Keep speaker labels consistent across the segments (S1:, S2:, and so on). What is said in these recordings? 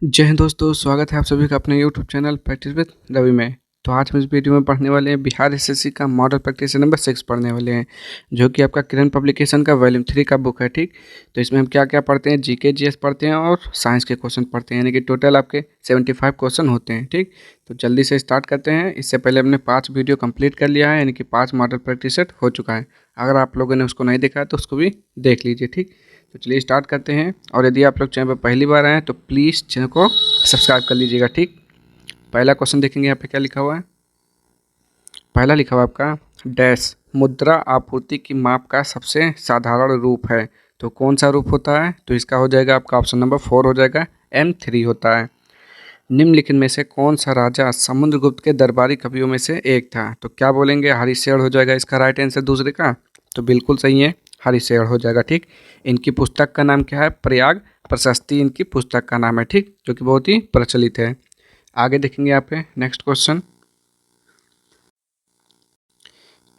S1: जय हिंद दोस्तों, स्वागत है आप सभी का अपने YouTube channel practice with Ravi में। तो आज हम इस वीडियो में पढ़ने वाले हैं बिहार एसएससी का मॉडल प्रैक्टिस नंबर 6 पढ़ने वाले हैं, जो कि आपका किरण पब्लिकेशन का वॉल्यूम 3 का बुक है। ठीक, तो इसमें हम क्या क्या पढ़ते हैं, जीके जीएस पढ़ते हैं और साइंस के क्वेश्चन पढ़ते हैं, यानी कि टोटल आपके 75 क्वेश्चन होते हैं। ठीक, तो जल्दी से स्टार्ट करते हैं। इससे पहले हमने 5 वीडियो कंप्लीट कर लिया है, यानी कि 5 मॉडल प्रैक्टिस सेट हो चुका है। अगर आप लोगों ने उसको नहीं देखा है तो उसको भी देख लीजिए। ठीक, तो चलिए स्टार्ट करते हैं। और यदि आप लोग चैनल पर पहली बार आए हैं तो प्लीज़ चैनल को सब्सक्राइब कर लीजिएगा। ठीक, पहला क्वेश्चन देखेंगे यहाँ पे क्या लिखा हुआ है। पहला लिखा हुआ है आपका डैश मुद्रा आपूर्ति की माप का सबसे साधारण रूप है। तो कौन सा रूप होता है? तो इसका हो जाएगा आपका ऑप्शन नंबर 4 हो जाएगा, M3 होता है। निम्नलिखित में से कौन सा राजा समुद्रगुप्त के दरबारी कवियों में से एक था? तो क्या बोलेंगे? हरिशेर हो जाएगा इसका राइट आंसर दूसरे का। तो बिल्कुल सही है, हरिशेर हो जाएगा। ठीक, इनकी पुस्तक का नाम क्या है? प्रयाग प्रशस्ति इनकी पुस्तक का नाम है। ठीक, जो कि बहुत ही प्रचलित है। आगे देखेंगे यहाँ पे नेक्स्ट क्वेश्चन।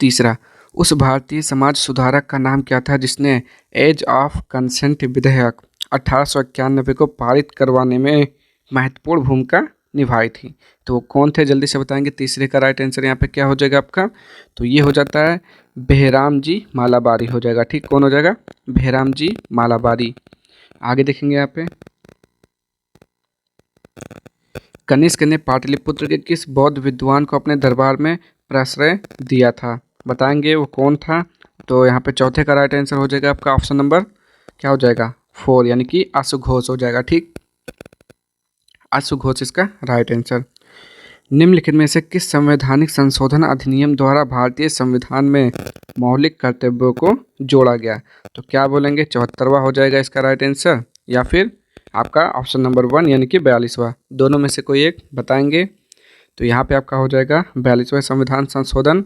S1: तीसरा, उस भारतीय समाज सुधारक का नाम क्या था जिसने एज ऑफ कंसेंट विधेयक 1891 को पारित करवाने में महत्वपूर्ण भूमिका निभाई थी? तो वो कौन थे? जल्दी से बताएंगे। तीसरे का राइट आंसर यहाँ पे क्या हो जाएगा आपका? तो ये हो जाता है बेहराम जी मालाबारी हो जाएगा। ठीक, कौन हो जाएगा? बेहराम जी मालाबारी। आगे देखेंगे यहाँ पे, कनिष्क ने पाटलिपुत्र के किस बौद्ध विद्वान को अपने दरबार में प्रश्रय दिया था? बताएंगे वो कौन था? तो यहाँ पे चौथे का राइट आंसर हो जाएगा आपका ऑप्शन नंबर क्या हो जाएगा? 4, यानी कि अशुघोष हो जाएगा। ठीक, अशुघोष इसका राइट आंसर। निम्नलिखित में से किस संवैधानिक संशोधन अधिनियम द्वारा भारतीय संविधान में मौलिक कर्तव्यों को जोड़ा गया? तो क्या बोलेंगे? 74वां हो जाएगा इसका राइट आंसर, या फिर आपका ऑप्शन नंबर 1 यानी कि 42वां, दोनों में से कोई एक बताएंगे। तो यहाँ पे आपका हो जाएगा 42वां संविधान संशोधन।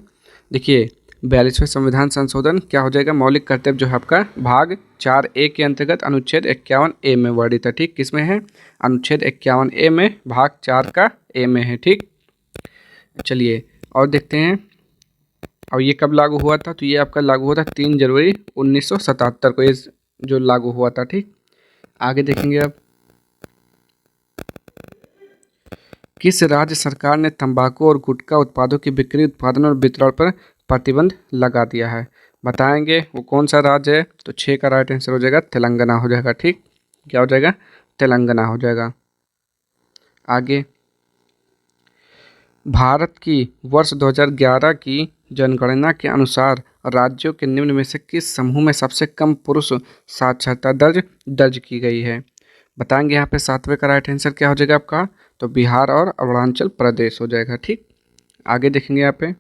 S1: देखिए, 42वें संविधान संशोधन क्या हो जाएगा? मौलिक कर्तव्य जो है आपका भाग 4A के अंतर्गत अनुच्छेद 51A में वर्णित है। ठीक, किसमें है? अनुच्छेद 51A में भाग 4 का A में है। ठीक, चलिए और देखते हैं। और ये कब लागू हुआ था? तो ये आपका लागू हुआ था 3 जनवरी 1977 को, ये जो लागू हुआ था। ठीक, आगे देखेंगे अब, किस राज्य सरकार ने तंबाकू और गुटखा उत्पादों की बिक्री, उत्पादन और वितरण पर प्रतिबंध लगा दिया है? बताएंगे वो कौन सा राज्य है? तो 6 का राइट आंसर हो जाएगा तेलंगाना हो जाएगा। ठीक, क्या हो जाएगा? तेलंगाना हो जाएगा। आगे, भारत की वर्ष 2011 की जनगणना के अनुसार राज्यों के निम्न में से किस समूह में सबसे कम पुरुष साक्षरता दर दर्ज की गई है? बताएंगे यहाँ पे 7वें का राइट आंसर क्या हो जाएगा आपका? तो बिहार और अरुणाचल प्रदेश हो जाएगा। ठीक, आगे देखेंगे यहाँ पे,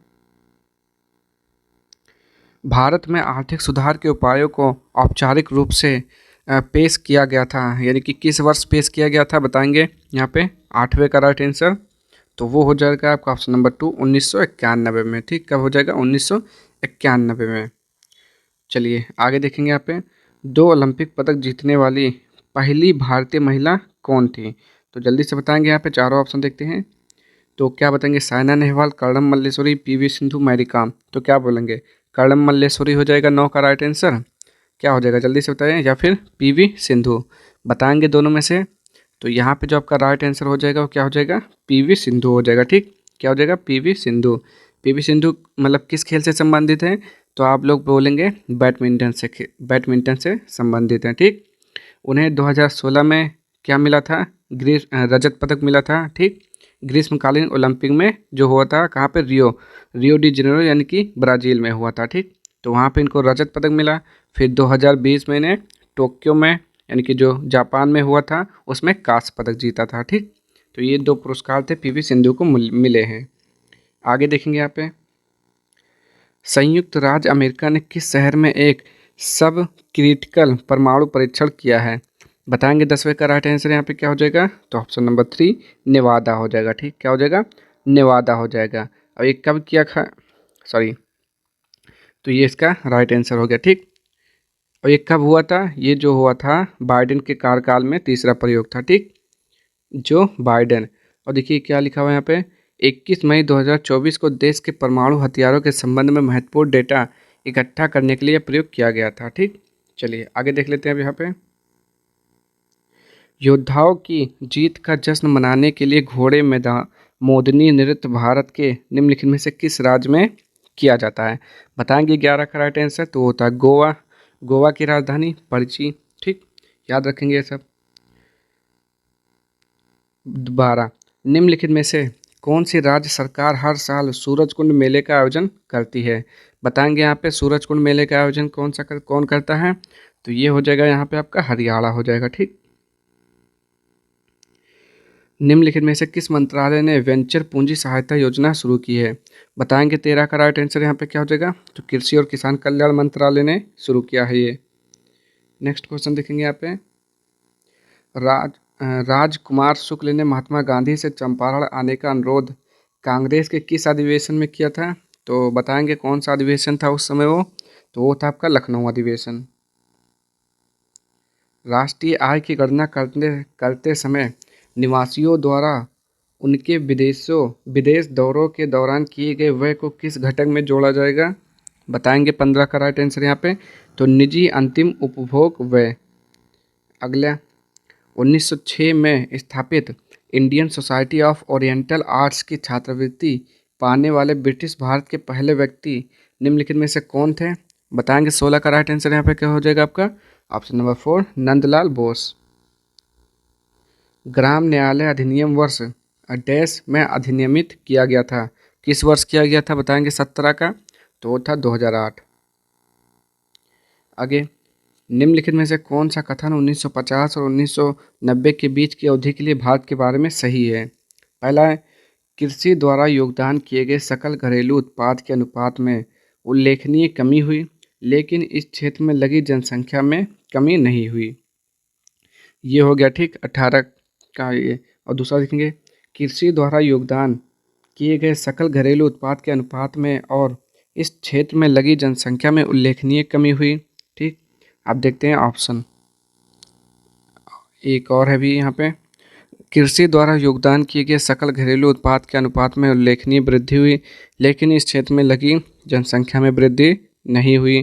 S1: भारत में आर्थिक सुधार के उपायों को औपचारिक रूप से पेश किया गया था, यानी कि किस वर्ष पेश किया गया था? बताएंगे यहाँ पे 8वें का राइट आंसर। तो वो हो जाएगा आपका ऑप्शन नंबर 2 1991 में। ठीक, कब हो जाएगा? 1991 में। चलिए आगे देखेंगे यहाँ पे, 2 ओलंपिक पदक जीतने वाली पहली भारतीय महिला कौन थी? तो जल्दी से बताएंगे। यहाँ पे चारों ऑप्शन देखते हैं। तो क्या बताएंगे? साइना नेहवाल, कर्णम मल्लेश्वरी, पीवी सिंधु, मैरी कॉम। तो क्या बोलेंगे? कर्णम मल्लेश्वरी हो जाएगा 9 का राइट आंसर। क्या हो जाएगा? जल्दी से बताएं, या फिर पीवी सिंधु। बताएंगे दोनों में से। तो यहाँ पे जो आपका राइट आंसर हो जाएगा वो क्या हो जाएगा? पीवी सिंधु हो जाएगा। ठीक, क्या हो जाएगा? पीवी सिंधु। पीवी सिंधु मतलब किस खेल से संबंधित है? तो आप लोग बोलेंगे बैडमिंटन से, बैडमिंटन से संबंधित है। ठीक, उन्हें 2016 में क्या मिला था? रजत पदक मिला था। ठीक, ग्रीष्मकालीन ओलंपिक में जो हुआ था, कहाँ पे? रियो डी जेनेरो यानी कि ब्राज़ील में हुआ था। ठीक, तो वहाँ पे इनको रजत पदक मिला। फिर 2020 में इन्हें टोक्यो में, यानी कि जो जापान में हुआ था, उसमें कांस्य पदक जीता था। ठीक, तो ये 2 पुरस्कार थे पीवी सिंधु को मिले हैं। आगे देखेंगे यहाँ पे, संयुक्त राज्य अमेरिका ने किस शहर में एक सब क्रिटिकल परमाणु परीक्षण किया है? बताएंगे 10वें का राइट आंसर यहाँ पे क्या हो जाएगा? तो ऑप्शन नंबर 3 नेवादा हो जाएगा। ठीक, क्या हो जाएगा? नेवादा हो जाएगा। अब ये कब किया था? सॉरी, तो ये इसका राइट आंसर हो गया। ठीक, और ये कब हुआ था? ये जो हुआ था बाइडेन के कार्यकाल में तीसरा प्रयोग था। ठीक, जो बाइडेन, और देखिए क्या लिखा हुआ है यहाँ पे, 21 मई 2024 को देश के परमाणु हथियारों के संबंध में महत्वपूर्ण डेटा इकट्ठा करने के लिए प्रयोग किया गया था। ठीक, चलिए आगे देख लेते हैं अब यहाँ पे, योद्धाओं की जीत का जश्न मनाने के लिए घोड़े मैदान मोदनी नृत्य भारत के निम्नलिखित में से किस राज्य में किया जाता है? बताएंगे 11 का राइट आंसर तो होता है गोवा। गोवा की राजधानी पणजी। ठीक, याद रखेंगे ये सब। 12, निम्नलिखित में से कौन सी राज्य सरकार हर साल सूरजकुंड मेले का आयोजन करती है? बताएंगे यहाँ पे सूरजकुंड मेले का आयोजन कौन करता है? तो ये हो जाएगा यहाँ पे आपका हरियाणा हो जाएगा। ठीक, निम्नलिखित में से किस मंत्रालय ने वेंचर पूंजी सहायता योजना शुरू की है? बताएंगे 13 का राइट आंसर यहाँ पे क्या हो जाएगा? तो कृषि और किसान कल्याण मंत्रालय ने शुरू किया है ये। नेक्स्ट क्वेश्चन देखेंगे यहाँ पे। राजकुमार शुक्ल ने महात्मा गांधी से चंपारण आने का अनुरोध कांग्रेस के किस अधिवेशन में किया था? तो बताएंगे कौन सा अधिवेशन था उस समय वो? तो वो था आपका लखनऊ अधिवेशन। राष्ट्रीय आय की गणना करते समय निवासियों द्वारा उनके विदेश दौरों के दौरान किए गए व्यय को किस घटक में जोड़ा जाएगा? बताएंगे 15 का राइट आंसर यहाँ पे तो निजी अंतिम उपभोग व्यय। अगला 1906 में स्थापित Indian society of oriental arts की छात्रवृत्ति पाने वाले ब्रिटिश भारत के पहले व्यक्ति निम्नलिखित में से कौन थे? बताएंगे 16 का राइट आंसर यहाँ पे क्या हो जाएगा आपका? Option number 4 Nandlal Bose. ग्राम न्यायालय अधिनियम वर्ष डैश में अधिनियमित किया गया था। किस वर्ष किया गया था? बताएंगे 17 का तो वो था 2008। आगे निम्नलिखित में से कौन सा कथन 1950 और 1990 के बीच की अवधि के लिए भारत के बारे में सही है? पहला है कृषि द्वारा योगदान किए गए सकल घरेलू उत्पाद के अनुपात में उल्लेखनीय कमी हुई, लेकिन इस क्षेत्र में लगी जनसंख्या में कमी नहीं हुई। ये हो गया ठीक 18 का ये। और दूसरा देखेंगे कृषि द्वारा योगदान किए गए सकल घरेलू उत्पाद के अनुपात में और इस क्षेत्र में लगी जनसंख्या में उल्लेखनीय कमी हुई। ठीक, आप देखते हैं ऑप्शन एक और है भी यहाँ पे कृषि द्वारा योगदान किए गए सकल घरेलू उत्पाद के अनुपात में उल्लेखनीय वृद्धि हुई, लेकिन इस क्षेत्र में लगी जनसंख्या में वृद्धि नहीं हुई।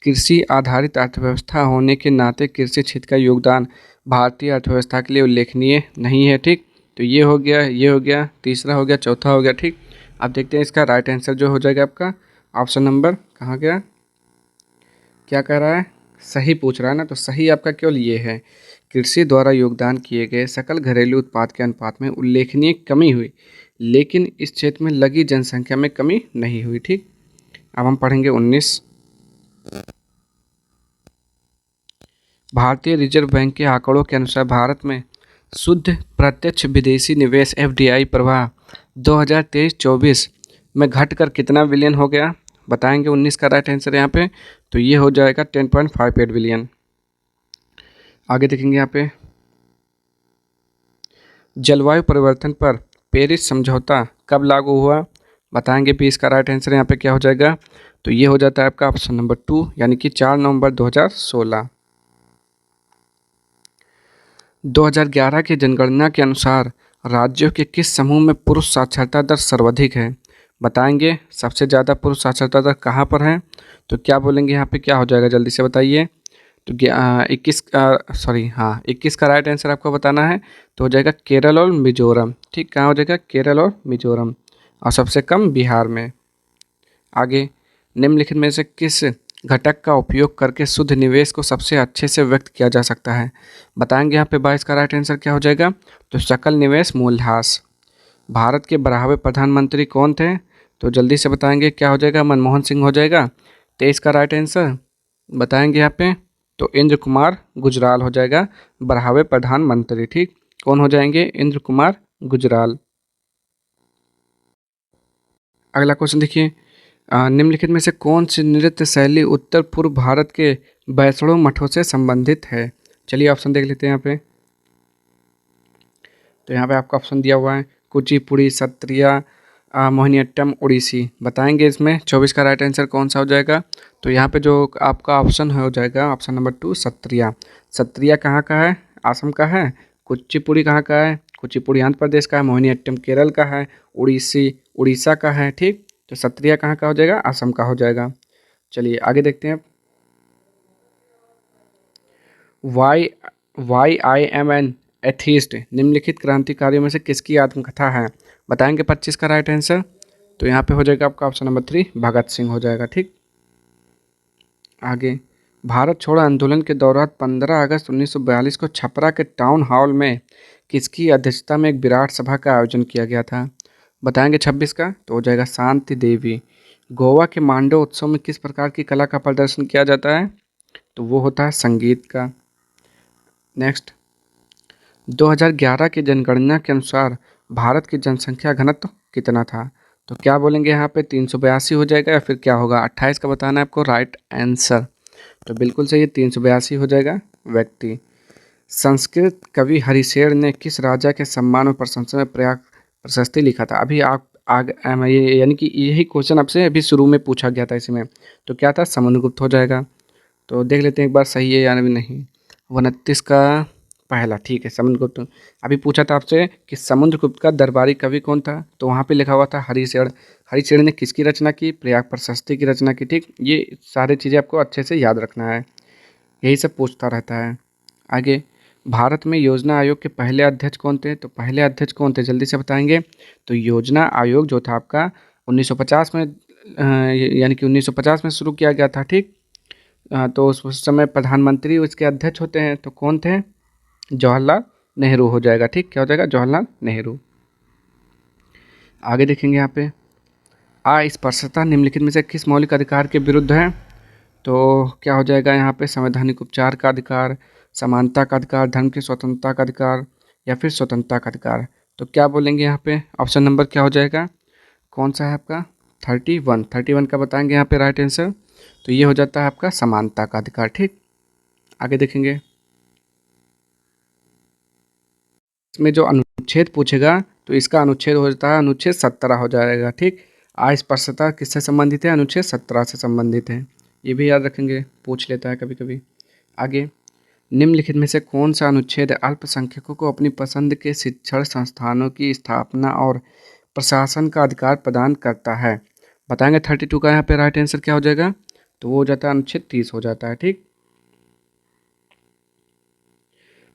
S1: कृषि आधारित अर्थव्यवस्था होने के नाते कृषि क्षेत्र का योगदान भारतीय अर्थव्यवस्था के लिए उल्लेखनीय नहीं है। ठीक, तो ये हो गया, ये हो गया, तीसरा हो गया, चौथा हो गया। ठीक, आप देखते हैं इसका राइट आंसर जो हो जाएगा आपका ऑप्शन नंबर कहाँ गया? क्या कह रहा है? सही पूछ रहा है ना, तो सही आपका केवल ये है कृषि द्वारा योगदान किए गए सकल घरेलू उत्पाद के अनुपात में उल्लेखनीय कमी हुई, लेकिन इस क्षेत्र में लगी जनसंख्या में कमी नहीं हुई। ठीक, अब हम पढ़ेंगे 19। भारतीय रिजर्व बैंक के आंकड़ों के अनुसार भारत में शुद्ध प्रत्यक्ष विदेशी निवेश एफडीआई प्रवाह 2023-24 में घटकर कितना बिलियन हो गया? बताएंगे 19 का राइट आंसर यहाँ पे तो ये हो जाएगा 10.58 बिलियन। आगे देखेंगे यहाँ पे जलवायु परिवर्तन पर पेरिस समझौता कब लागू हुआ? बताएंगे 20 का राइट आंसर यहाँ पे क्या हो जाएगा? तो ये हो जाता है आपका ऑप्शन नंबर 2 यानी कि 4 नवंबर 2016। 2011 की जनगणना के अनुसार राज्यों के किस समूह में पुरुष साक्षरता दर सर्वाधिक है? बताएंगे सबसे ज़्यादा पुरुष साक्षरता दर कहाँ पर है? तो क्या बोलेंगे यहाँ पे क्या हो जाएगा जल्दी से बताइए। तो 21 का राइट आंसर आपको बताना है तो हो जाएगा केरल और मिजोरम। ठीक, कहाँ हो जाएगा? केरल और मिजोरम। और सबसे कम बिहार में। आगे निम्नलिखित में से किस घटक का उपयोग करके शुद्ध निवेश को सबसे अच्छे से व्यक्त किया जा सकता है? बताएंगे यहाँ पे 22 का राइट आंसर क्या हो जाएगा? तो सकल निवेश मूल्यह्रास। भारत के 12वें प्रधानमंत्री कौन थे? तो जल्दी से बताएंगे क्या हो जाएगा? मनमोहन सिंह हो जाएगा। 23 का राइट आंसर बताएंगे यहाँ पे तो इंद्र कुमार गुजराल हो जाएगा 12वें प्रधानमंत्री। ठीक, कौन हो जाएंगे? इंद्र कुमार गुजराल। अगला क्वेश्चन देखिए निम्नलिखित में से कौन सी नृत्य शैली उत्तर पूर्व भारत के वैष्णव मठों से संबंधित है? चलिए ऑप्शन देख लेते हैं यहाँ पे। तो यहाँ पे आपका ऑप्शन दिया हुआ है कुचिपुड़ी, सत्रिया, मोहिनीअट्टम, उड़ीसी। बताएंगे इसमें 24 का राइट आंसर कौन सा हो जाएगा? तो यहाँ पे जो आपका ऑप्शन हो जाएगा ऑप्शन नंबर 2 सत्रिया। सत्रिया कहाँ का है? असम का है। कुचिपुड़ी कहाँ का है? कुचिपुड़ी आंध्र प्रदेश का है। मोहिनीअट्टम केरल का है। उड़ीसी उड़ीसा का है। ठीक, तो सत्रिया कहाँ का हो जाएगा? असम का हो जाएगा। चलिए आगे देखते हैं। Why I am an atheist निम्नलिखित क्रांतिकारियों में से किसकी आत्मकथा है? बताएंगे 25 का राइट आंसर। तो यहाँ पे हो जाएगा आपका ऑप्शन नंबर 3 भगत सिंह हो जाएगा। ठीक, आगे भारत छोड़ो आंदोलन के दौरान 15 अगस्त 1942 को छपरा के टाउन हॉल में किसकी अध्यक्षता में एक विराट सभा का आयोजन किया गया था? बताएंगे 26 का। तो हो जाएगा शांति देवी। गोवा के मांडो उत्सव में किस प्रकार की कला का प्रदर्शन किया जाता है? तो वो होता है संगीत का। नेक्स्ट, 2011 की जनगणना के अनुसार भारत की जनसंख्या घनत्व कितना था? तो क्या बोलेंगे यहाँ पे 382 हो जाएगा या फिर क्या होगा? 28 का बताना है आपको राइट आंसर। तो बिल्कुल सही है, 382 हो जाएगा व्यक्ति। संस्कृत कवि हरिशेर ने किस राजा के सम्मान और प्रशंसा में प्रयाग प्रशस्ति लिखा था? अभी आप यानी कि यही क्वेश्चन आपसे अभी शुरू में पूछा गया था इसमें। तो क्या था? समुद्रगुप्त हो जाएगा। तो देख लेते हैं एक बार सही है या नहीं। 29 का पहला, ठीक है समुद्रगुप्त। अभी पूछा था आपसे कि समुद्रगुप्त का दरबारी कवि कौन था? तो वहाँ पे लिखा हुआ था हरिशेर। हरिशेर ने किसकी रचना की? प्रयाग प्रशस्ति की रचना की। ठीक, ये सारी चीज़ें आपको अच्छे से याद रखना है, यही सब पूछता रहता है। आगे, भारत में योजना आयोग के पहले अध्यक्ष कौन थे? तो पहले अध्यक्ष कौन थे जल्दी से बताएंगे। तो योजना आयोग जो था आपका 1950 में यानी कि 1950 में शुरू किया गया था। ठीक, तो उस समय प्रधानमंत्री उसके अध्यक्ष होते हैं। तो कौन थे? जवाहरलाल नेहरू हो जाएगा। ठीक, क्या हो जाएगा? जवाहरलाल नेहरू। आगे देखेंगे यहाँ पे, अस्पृश्यता निम्नलिखित में से किस मौलिक अधिकार के विरुद्ध है? तो क्या हो जाएगा यहाँ पे? संवैधानिक उपचार का अधिकार, समानता का अधिकार, धर्म की स्वतंत्रता का अधिकार या फिर स्वतंत्रता का अधिकार। तो क्या बोलेंगे यहाँ पे? ऑप्शन नंबर क्या हो जाएगा? कौन सा है आपका? 31 का बताएंगे यहाँ पे राइट आंसर। तो ये हो जाता है आपका समानता का अधिकार। ठीक, आगे देखेंगे, इसमें जो अनुच्छेद पूछेगा तो इसका अनुच्छेद हो जाता है अनुच्छेद 17 हो जाएगा। ठीक, अस्पृश्यता किससे संबंधित है? अनुच्छेद 17 से संबंधित है, ये भी याद रखेंगे, पूछ लेता है कभी कभी। आगे, निम्नलिखित में से कौन सा अनुच्छेद अल्पसंख्यकों को अपनी पसंद के शिक्षण संस्थानों की स्थापना और प्रशासन का अधिकार प्रदान करता है? बताएंगे 32 का यहाँ पे राइट आंसर क्या हो जाएगा? तो वो हो जाता है अनुच्छेद 30 हो जाता है। ठीक,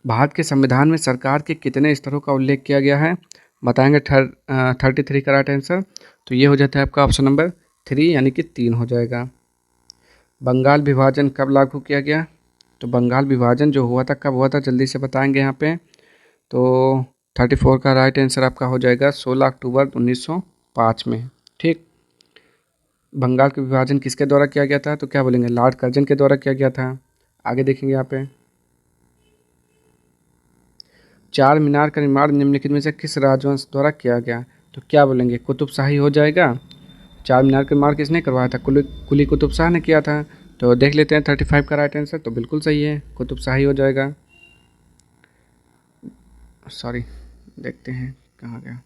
S1: भारत के संविधान में सरकार के कितने स्तरों का उल्लेख किया गया है? बताएंगे 33 का राइट आंसर। तो ये हो जाता है आपका ऑप्शन नंबर 3 यानी कि 3 हो जाएगा। बंगाल विभाजन कब लागू किया गया? तो बंगाल विभाजन जो हुआ था कब हुआ था जल्दी से बताएंगे यहाँ पे। तो 34 का राइट आंसर आपका हो जाएगा 16 अक्टूबर 1905 में। ठीक, बंगाल का विभाजन किसके द्वारा किया गया था? तो क्या बोलेंगे? लॉर्ड कर्जन के द्वारा किया गया था। आगे देखेंगे यहाँ पे, चार मीनार का निर्माण निम्नलिखित में से किस राजवंश द्वारा किया गया? तो क्या बोलेंगे? कुतुब शाही हो जाएगा। चार मीनार का निर्माण किसने करवाया था? कुली कुतुब शाह ने किया था। तो देख लेते हैं 35 का राइट आंसर। तो बिल्कुल सही है, कुतुब शाही हो जाएगा। सॉरी, देखते हैं कहाँ गया।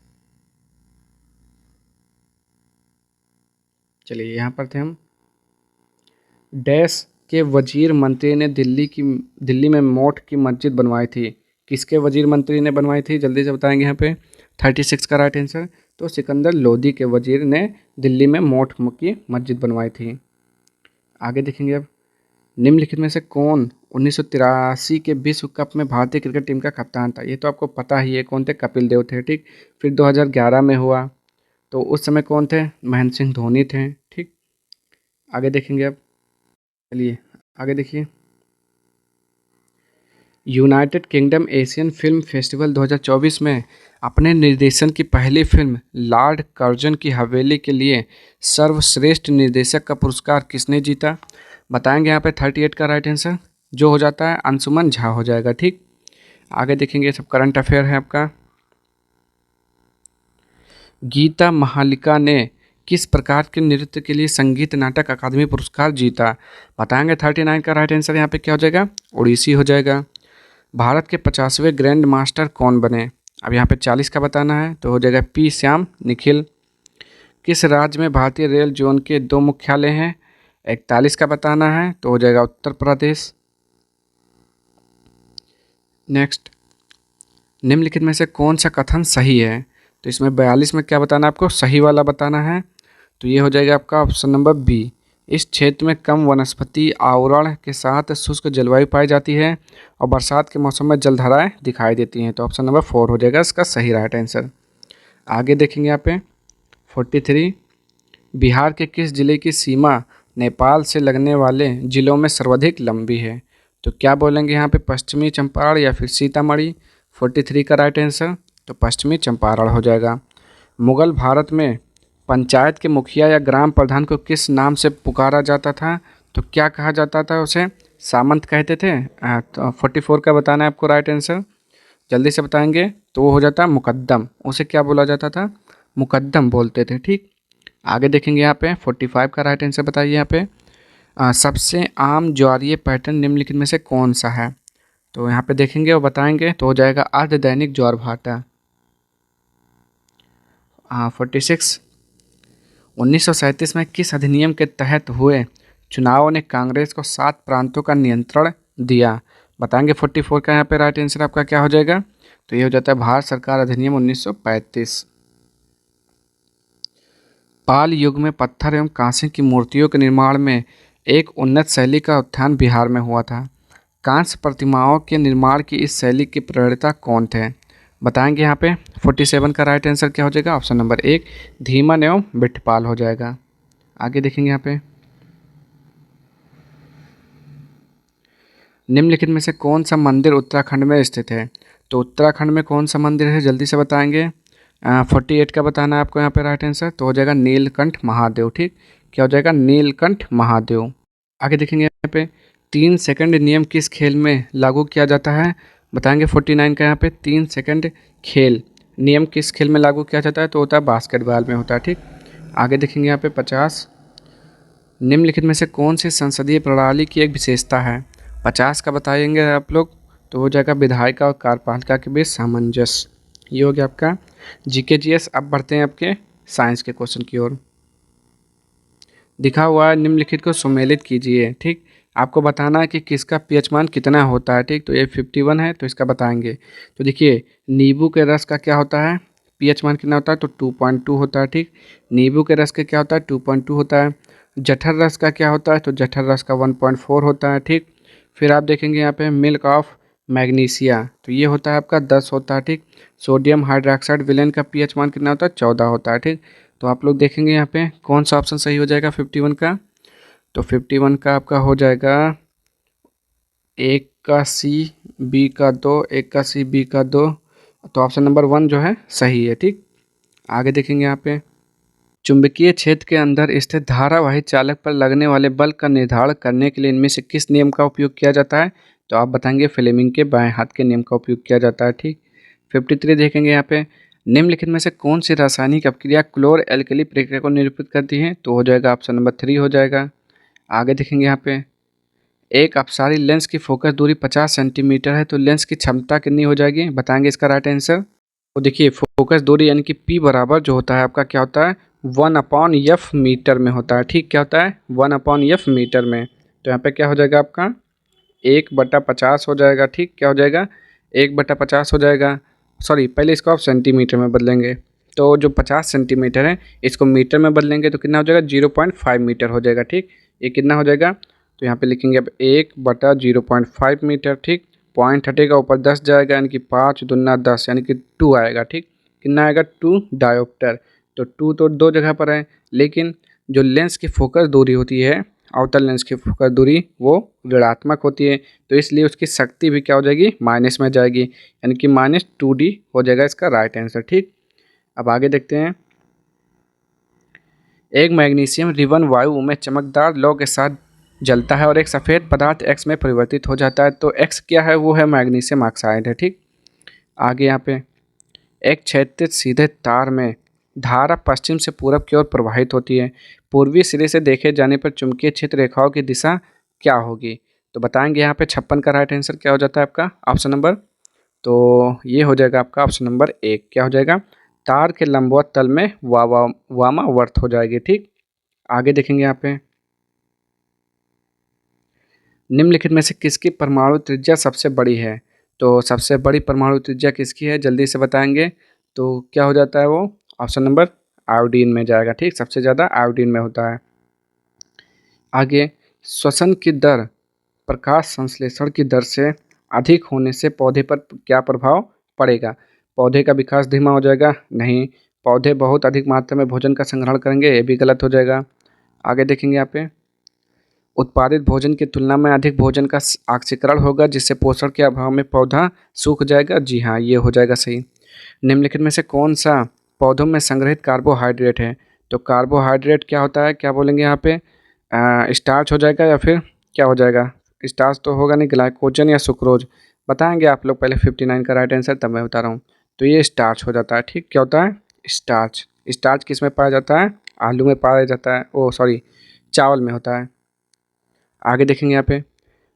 S1: चलिए यहाँ पर थे हम। डैश के वजीर मंत्री ने दिल्ली में मोठ की मस्जिद बनवाई थी? किसके वजीर मंत्री ने बनवाई थी जल्दी से बताएंगे यहाँ पे। 36 का राइट आंसर। तो सिकंदर लोदी के वजीर ने दिल्ली में मोठ की मस्जिद बनवाई थी। आगे देखेंगे अब, निम्नलिखित में से कौन 1983 के विश्व कप में भारतीय क्रिकेट टीम का कप्तान था? ये तो आपको पता ही है कौन थे, कपिल देव थे। ठीक, फिर 2011 में हुआ तो उस समय कौन थे? महेंद्र सिंह धोनी थे। ठीक, आगे देखेंगे अब, चलिए आगे देखिए, United kingdom Asian film festival 2024 में अपने निर्देशन की पहली फिल्म लॉर्ड कर्जन की हवेली के लिए सर्वश्रेष्ठ निर्देशक का पुरस्कार किसने जीता? बताएंगे यहाँ पे 38 का राइट आंसर जो हो जाता है अंशुमन झा हो जाएगा। ठीक, आगे देखेंगे, सब करंट अफेयर है आपका। गीता महालिका ने किस प्रकार के नृत्य के लिए संगीत नाटक अकादमी पुरस्कार जीता? बताएंगे 39 का राइट आंसर यहाँ पे क्या हो जाएगा? ओडिसी हो जाएगा। भारत के 50वें ग्रैंड मास्टर कौन बने? अब यहाँ पे 40 का बताना है तो हो जाएगा पी श्याम निखिल। किस राज्य में भारतीय रेल जोन के 2 मुख्यालय हैं? 41 का बताना है तो हो जाएगा उत्तर प्रदेश। नेक्स्ट, निम्नलिखित में से कौन सा कथन सही है? तो इसमें 42 में क्या बताना है आपको? सही वाला बताना है। तो ये हो जाएगा आपका ऑप्शन नंबर बी, इस क्षेत्र में कम वनस्पति आवरण के साथ शुष्क जलवायु पाई जाती है और बरसात के मौसम में जलधाराएं दिखाई देती हैं। तो ऑप्शन नंबर 4 हो जाएगा इसका सही राइट आंसर। आगे देखेंगे यहाँ पे 43, बिहार के किस जिले की सीमा नेपाल से लगने वाले जिलों में सर्वाधिक लंबी है? तो क्या बोलेंगे यहाँ पे, पश्चिमी चंपारण या फिर सीतामढ़ी? 43 का राइट आंसर तो पश्चिमी चंपारण हो जाएगा। मुगल भारत में पंचायत के मुखिया या ग्राम प्रधान को किस नाम से पुकारा जाता था? तो क्या कहा जाता था उसे? सामंत कहते थे। तो 44 का बताना है आपको राइट आंसर, जल्दी से बताएंगे। तो वो हो जाता है मुकद्दम, उसे क्या बोला जाता था? मुकद्दम बोलते थे। ठीक, आगे देखेंगे यहाँ पे 45 का राइट आंसर बताइए। यहाँ पे सबसे आम ज्वारीय पैटर्न निम्नलिखित में से कौन सा है? तो यहाँ पे देखेंगे और बताएंगे तो हो जाएगा अर्ध दैनिक ज्वार भाटा। 46, 1937 में किस अधिनियम के तहत हुए चुनाव ने कांग्रेस को 7 प्रांतों का नियंत्रण दिया? बताएंगे 44 का यहाँ पे राइट आंसर आपका क्या हो जाएगा? तो ये हो जाता है भारत सरकार अधिनियम 1935। पाल युग में पत्थर एवं कांसे की मूर्तियों के निर्माण में एक उन्नत शैली का उत्थान बिहार में हुआ था। कांस्य प्रतिमाओं के निर्माण की इस शैली के प्रणेता कौन थे? बताएंगे यहाँ पे 47 का राइट आंसर क्या हो जाएगा? ऑप्शन नंबर 1 धीमन एवं बिठपाल हो जाएगा। आगे देखेंगे यहाँ पे निम्नलिखित में से कौन सा मंदिर उत्तराखंड में स्थित है? तो उत्तराखंड में कौन सा मंदिर है, जल्दी से बताएंगे। 48 का बताना है आपको यहाँ पे राइट आंसर, तो हो जाएगा नीलकंठ महादेव। ठीक, क्या हो जाएगा? नीलकंठ महादेव। आगे देखेंगे यहाँ पे 3 सेकंड नियम किस खेल में लागू किया जाता है? बताएंगे 49 का यहाँ पे 3 सेकंड खेल नियम किस खेल में लागू किया जाता है? तो होता है बास्केटबॉल में होता है। ठीक, आगे देखेंगे यहाँ पे 50, निम्नलिखित में से कौन सी संसदीय प्रणाली की एक विशेषता है? 50 का बताएंगे आप लोग, तो हो जाएगा विधायिका और कार्यपालिका के बीच सामंजस्य। ये हो गया आपका जीके जीएस। अब बढ़ते हैं आपके साइंस के क्वेश्चन की ओर। दिखा हुआ है निम्नलिखित को सुमेलित कीजिए। ठीक, आपको बताना है कि किसका पीएच मान कितना होता है। ठीक, तो ये 51 है, तो इसका बताएंगे। तो देखिए नींबू के रस का क्या होता है, पीएच मान कितना होता है? तो 2.2 होता है। ठीक, नींबू के रस का क्या होता है? 2.2 होता है। जठर रस का क्या होता है? तो जठर रस का 1.4 होता है। ठीक, फिर आप देखेंगे यहाँ पे मिल्क ऑफ मैग्नीशिया, तो ये होता है आपका 10 होता है। ठीक, सोडियम हाइड्रोक्साइड विलेन का पीएच मान कितना होता है? 14 होता है। ठीक, तो आप लोग देखेंगे यहाँ पे कौन सा ऑप्शन सही हो जाएगा 51 का? तो 51 का आपका हो जाएगा 1 का सी, बी का 2, 1 का सी, बी का 2। तो ऑप्शन नंबर 1 जो है सही है। ठीक, आगे देखेंगे यहाँ पे चुंबकीय क्षेत्र के अंदर स्थित धारावाही चालक पर लगने वाले बल का निर्धारण करने के लिए इनमें से किस नियम का उपयोग किया जाता है? तो आप बताएंगे फ्लेमिंग के बाएं हाथ के नियम का उपयोग किया जाता है। ठीक, 53 देखेंगे यहाँ पे निम्नलिखित में से कौन सी रासायनिक अपक्रिया क्लोर एल्कली प्रक्रिया को निरूपित करती है? तो हो जाएगा ऑप्शन नंबर 3 हो जाएगा। आगे देखेंगे यहाँ पे एक अपसारी लेंस की फोकस दूरी 50 सेंटीमीटर है, तो लेंस की क्षमता कितनी हो जाएगी? बताएंगे इसका राइट आंसर। तो देखिए फोकस दूरी यानी कि P बराबर जो होता है आपका क्या होता है? 1/f मीटर में होता है। ठीक, क्या होता है? 1/f मीटर में। तो यहाँ पे क्या हो जाएगा आपका 1/50 हो जाएगा। ठीक, क्या हो जाएगा? 1/50 हो जाएगा। सॉरी, पहले इसको आप सेंटीमीटर में बदलेंगे, तो जो 50 सेंटीमीटर है इसको मीटर में बदलेंगे तो कितना हो जाएगा? 0.5 मीटर हो जाएगा। ठीक, ये कितना हो जाएगा? तो यहाँ पे लिखेंगे अब 1/0.5 मीटर। ठीक, पॉइंट हटेगा ऊपर 10 जाएगा यानी कि 5 दूना 10 यानी कि 2 आएगा। ठीक, कितना आएगा? 2 डायोप्टर। तो 2 तो 2 जगह पर है, लेकिन जो लेंस की फोकस दूरी होती है अवतल लेंस की फोकस दूरी वो ऋणात्मक होती है, तो इसलिए उसकी शक्ति भी क्या हो जाएगी? माइनस में जाएगी, यानी कि -2D हो जाएगा इसका राइट आंसर। ठीक, अब आगे देखते हैं एक मैग्नीशियम रिबन वायु में चमकदार लौ के साथ जलता है और एक सफ़ेद पदार्थ X में परिवर्तित हो जाता है, तो X क्या है? वो है मैग्नीशियम ऑक्साइड है। ठीक, आगे यहाँ पे एक क्षैतिज सीधे तार में धारा पश्चिम से पूरब की ओर प्रवाहित होती है, पूर्वी सिरे से देखे जाने पर चुंबकीय क्षेत्र रेखाओं की दिशा क्या होगी? तो बताएंगे यहाँ पे 56 का राइट आंसर क्या हो जाता है आपका? ऑप्शन नंबर, तो ये हो जाएगा आपका ऑप्शन नंबर 1, क्या हो जाएगा? तार के लंबवत तल में वामावर्त हो जाएगी। ठीक, आगे देखेंगे यहाँ पे निम्नलिखित में से किसकी परमाणु त्रिज्या सबसे बड़ी है? तो सबसे बड़ी परमाणु त्रिज्या किसकी है, जल्दी से बताएंगे। तो क्या हो जाता है वो? ऑप्शन नंबर आयोडीन में जाएगा। ठीक, सबसे ज़्यादा आयोडीन में होता है। आगे, श्वसन की दर प्रकाश संश्लेषण की दर से अधिक होने से पौधे पर क्या प्रभाव पड़ेगा? पौधे का विकास धीमा हो जाएगा? नहीं। पौधे बहुत अधिक मात्रा में भोजन का संग्रहण करेंगे? ये भी गलत हो जाएगा। आगे देखेंगे यहाँ पे, उत्पादित भोजन की तुलना में अधिक भोजन का ऑक्सीकरण होगा जिससे पोषण के अभाव में पौधा सूख जाएगा? जी हाँ, ये हो जाएगा सही। निम्नलिखित में से कौन सा पौधों में संग्रहित कार्बोहाइड्रेट है? तो कार्बोहाइड्रेट क्या होता है, क्या बोलेंगे यहाँ पे? स्टार्च हो जाएगा या फिर क्या हो जाएगा? स्टार्च तो होगा नहीं, ग्लाइकोजन या सुक्रोज बताएंगे आप लोग। पहले 59 का राइट आंसर, तब मैं बता रहा हूँ। तो ये स्टार्च हो जाता है। ठीक, क्या होता है? स्टार्च। स्टार्च किस में पाया जाता है? आलू में पाया जाता है, ओ सॉरी, चावल में होता है। आगे देखेंगे यहाँ पे,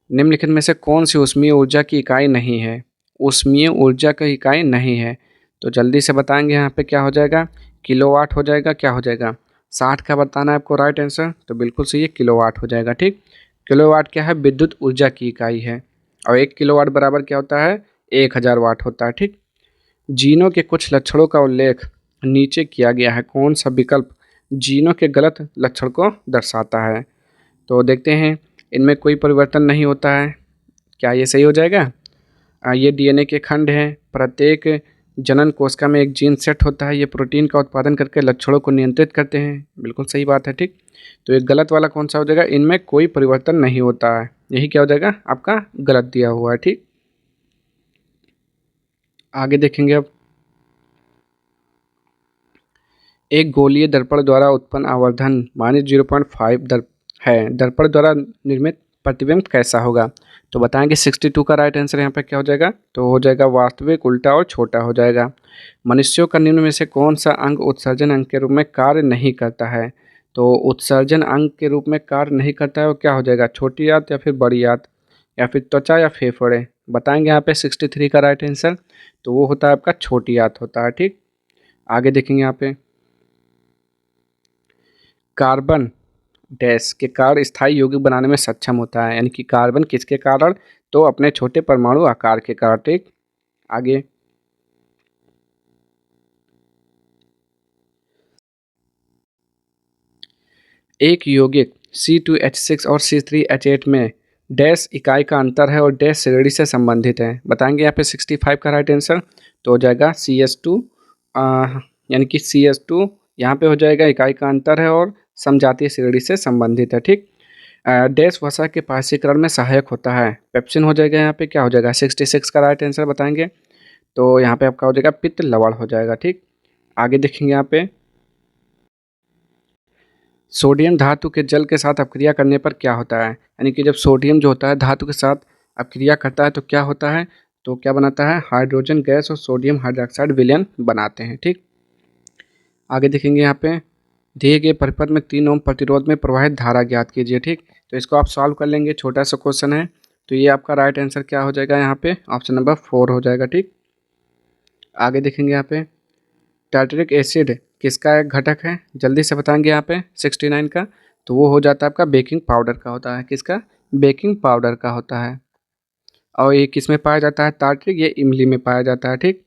S1: निम्नलिखित में से कौन सी ऊष्मीय ऊर्जा की इकाई नहीं है? ऊष्मीय ऊर्जा की इकाई नहीं है, तो जल्दी से बताएंगे यहाँ पे क्या हो जाएगा? किलोवाट हो जाएगा। क्या हो जाएगा? 60 का बताना है आपको राइट आंसर, तो बिल्कुल सही है, किलोवाट हो जाएगा। ठीक, किलोवाट क्या है? विद्युत ऊर्जा की इकाई है, और 1 किलोवाट बराबर क्या होता है? 1000 वाट होता है। ठीक, जीनों के कुछ लक्षणों का उल्लेख नीचे किया गया है, कौन सा विकल्प जीनों के गलत लक्षण को दर्शाता है? तो देखते हैं, इनमें कोई परिवर्तन नहीं होता है, क्या ये सही हो जाएगा? ये डीएनए के खंड हैं, प्रत्येक जनन कोशिका में एक जीन सेट होता है, ये प्रोटीन का उत्पादन करके लक्षणों को नियंत्रित करते हैं। बिल्कुल सही बात है। ठीक, तो ये गलत वाला कौन सा हो जाएगा? इनमें कोई परिवर्तन नहीं होता है, यही क्या हो जाएगा आपका? गलत दिया हुआ है। ठीक, आगे देखेंगे अब, एक गोलीय दर्पण द्वारा उत्पन्न आवर्धन -0.5 है, दर्पण द्वारा निर्मित प्रतिबिंब कैसा होगा? तो बताएंगे 62 का राइट आंसर यहाँ पे क्या हो जाएगा? तो हो जाएगा वास्तविक, उल्टा और छोटा हो जाएगा। मनुष्यों का निम्न में से कौन सा अंग उत्सर्जन अंग के रूप में कार्य नहीं करता है? तो उत्सर्जन अंग के रूप में कार्य नहीं करता है, वो क्या हो जाएगा? छोटी आंत या फिर बड़ी आंत, या फिर त्वचा या फेफड़े? बताएंगे यहाँ पे 63 का राइट आंसर, तो वो होता है आपका छोटी आंत होता है। ठीक, आगे देखेंगे यहाँ पे, कार्बन डैश के कारण स्थायी यौगिक बनाने में सक्षम होता है, यानी कि कार्बन किसके कारण? तो अपने छोटे परमाणु आकार के कारण। ठीक, आगे, एक यौगिक C2H6 और C3H8 में डैश इकाई का अंतर है और डैश श्रेणी से संबंधित है? बताएंगे यहाँ पे 65 का राइट आंसर, तो हो जाएगा CS2, यानी कि CS2 यहाँ पे हो जाएगा, इकाई का अंतर है और समजातीय श्रेणी से संबंधित है। ठीक, डैश वसा के पाशीकरण में सहायक होता है? पेप्सिन हो जाएगा यहाँ पे, क्या हो जाएगा? 66 का राइट आंसर बताएंगे, तो यहाँ पे आपका हो जाएगा पित्त लवण हो जाएगा। ठीक, आगे देखेंगे यहाँ पे, सोडियम धातु के जल के साथ अपक्रिया करने पर क्या होता है? यानी कि जब सोडियम जो होता है धातु के साथ अपक्रिया करता है तो क्या होता है? तो क्या बनाता है? हाइड्रोजन गैस और सोडियम हाइड्रोक्साइड विलयन बनाते हैं। ठीक, आगे देखेंगे यहाँ पे, दिए गए परिपथ में 3 ओम प्रतिरोध में प्रवाहित धारा ज्ञात कीजिए। ठीक, तो इसको आप सॉल्व कर लेंगे, छोटा सा क्वेश्चन है, तो ये आपका राइट आंसर क्या हो जाएगा? यहाँ पे ऑप्शन नंबर 4 हो जाएगा। ठीक, आगे देखेंगे यहाँ पे, टार्टरिक एसिड किसका एक घटक है? जल्दी से बताएंगे यहाँ पे 69 का, तो वो हो जाता है आपका बेकिंग पाउडर का होता है। किसका? बेकिंग पाउडर का होता है। और ये किस में पाया जाता है? टार्टरिक, ये इमली में पाया जाता है। ठीक,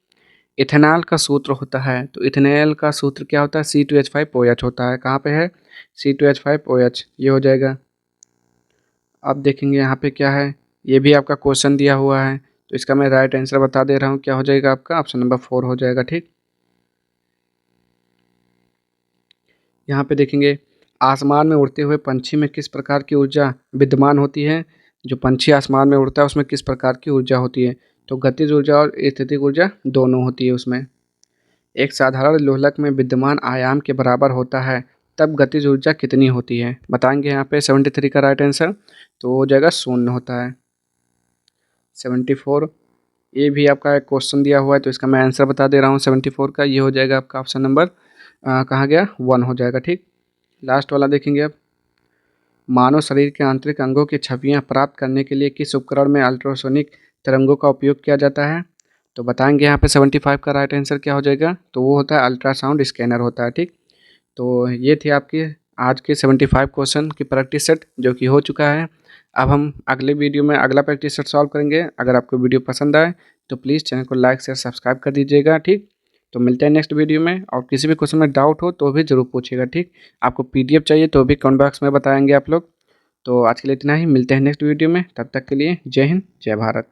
S1: इथेनॉल का सूत्र होता है, तो इथेनॉल का सूत्र क्या होता है? C2H5OH होता है। कहाँ पे है? C2H5OH, ये हो जाएगा। अब देखेंगे यहाँ पे क्या है, ये भी आपका क्वेश्चन दिया हुआ है, तो इसका मैं राइट आंसर बता दे रहा हूँ, क्या हो जाएगा आपका? ऑप्शन नंबर 4 हो जाएगा। ठीक, यहाँ पे देखेंगे, आसमान में उड़ते हुए पंछी में किस प्रकार की ऊर्जा विद्यमान होती है? जो पंछी आसमान में उड़ता है उसमें किस प्रकार की ऊर्जा होती है? तो गतिज ऊर्जा और स्थितिज ऊर्जा दोनों होती है उसमें। एक साधारण लोलक में विद्यमान आयाम के बराबर होता है, तब गतिज ऊर्जा कितनी होती है? बताएंगे यहाँ पे 73 का राइट आंसर, तो हो जाएगा 0 होता है। 74, ये भी आपका एक क्वेश्चन दिया हुआ है, तो इसका मैं आंसर बता दे रहा हूँ 74 का, ये हो जाएगा आपका ऑप्शन नंबर कहाँ गया? 1 हो जाएगा। ठीक, लास्ट वाला देखेंगे अब, मानव शरीर के आंतरिक अंगों की छवियां प्राप्त करने के लिए किस उपकरण में अल्ट्रासोनिक तरंगों का उपयोग किया जाता है? तो बताएंगे यहाँ पे 75 का राइट आंसर क्या हो जाएगा? तो वो होता है अल्ट्रासाउंड स्कैनर होता है। ठीक, तो ये थी आपकी आज के 75 क्वेश्चन की प्रैक्टिस सेट, जो कि हो चुका है। अब हम अगले वीडियो में अगला प्रैक्टिस सेट सॉल्व करेंगे। अगर आपको वीडियो पसंद आए तो प्लीज़ चैनल को लाइक शेयर सब्सक्राइब कर दीजिएगा। ठीक, तो मिलते हैं नेक्स्ट वीडियो में, और किसी भी क्वेश्चन में डाउट हो तो भी ज़रूर पूछिएगा। ठीक, आपको PDF चाहिए तो भी कमेंट बॉक्स में बताएंगे आप लोग। तो आज के लिए इतना ही, मिलते हैं नेक्स्ट वीडियो में, तब तक के लिए जय हिंद जय भारत।